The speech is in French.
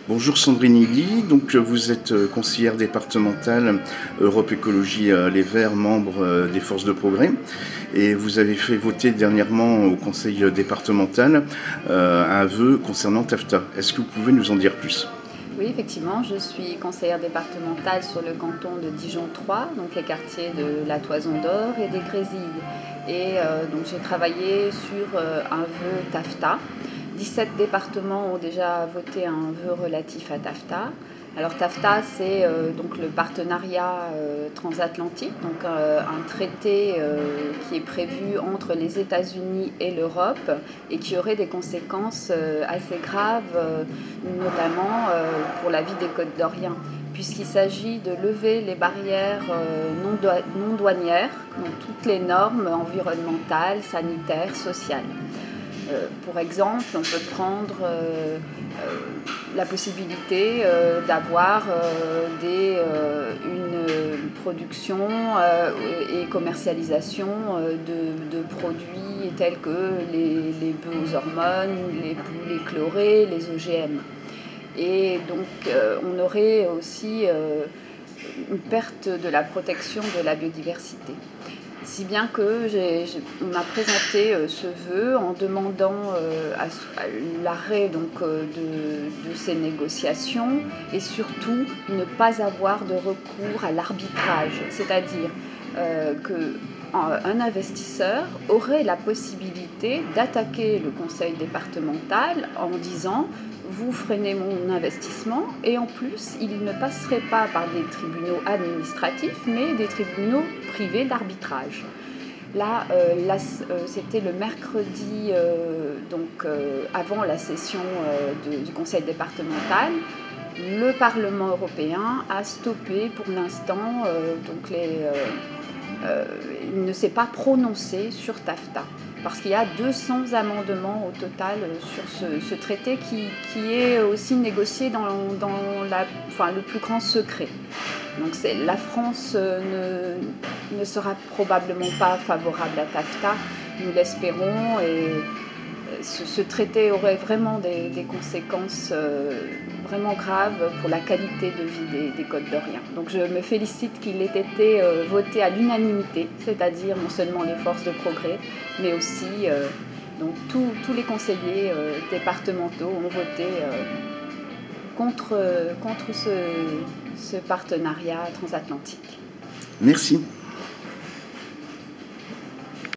Bonjour Sandrine Illy, donc vous êtes conseillère départementale Europe Écologie Les Verts, membre des Forces de Progrès, et vous avez fait voter dernièrement au conseil départemental un vœu concernant TAFTA. Est-ce que vous pouvez nous en dire plus? Oui, effectivement, je suis conseillère départementale sur le canton de Dijon 3, donc les quartiers de la Toison d'Or et des Grésilles. Donc j'ai travaillé sur un vœu TAFTA. 17 départements ont déjà voté un vœu relatif à TAFTA. Alors TAFTA, c'est donc le partenariat transatlantique, donc un traité qui est prévu entre les États-Unis et l'Europe et qui aurait des conséquences assez graves, notamment pour la vie des Côtes d'Orient, puisqu'il s'agit de lever les barrières non douanières, donc toutes les normes environnementales, sanitaires, sociales. Pour exemple, on peut prendre la possibilité d'avoir une production et commercialisation de produits tels que les bœufs aux hormones, les poulets chlorés, les OGM. Et donc on aurait aussi une perte de la protection de la biodiversité. Si bien que on a présenté ce vœu en demandant l'arrêt de ces négociations et surtout ne pas avoir de recours à l'arbitrage, c'est-à-dire qu'un investisseur aurait la possibilité d'attaquer le conseil départemental en disant vous freinez mon investissement et en plus il ne passerait pas par des tribunaux administratifs mais des tribunaux privés d'arbitrage. Là, c'était le mercredi, avant la session du conseil départemental. Le Parlement européen a stoppé pour l'instant, il ne s'est pas prononcé sur TAFTA, parce qu'il y a 200 amendements au total sur ce traité qui est aussi négocié dans le plus grand secret. Donc la France ne sera probablement pas favorable à TAFTA, nous l'espérons, et ce traité aurait vraiment des conséquences vraiment graves pour la qualité de vie des Côtes d'Orient. Donc je me félicite qu'il ait été voté à l'unanimité, c'est-à-dire non seulement les forces de progrès, mais aussi donc tous les conseillers départementaux ont voté contre ce partenariat transatlantique. Merci.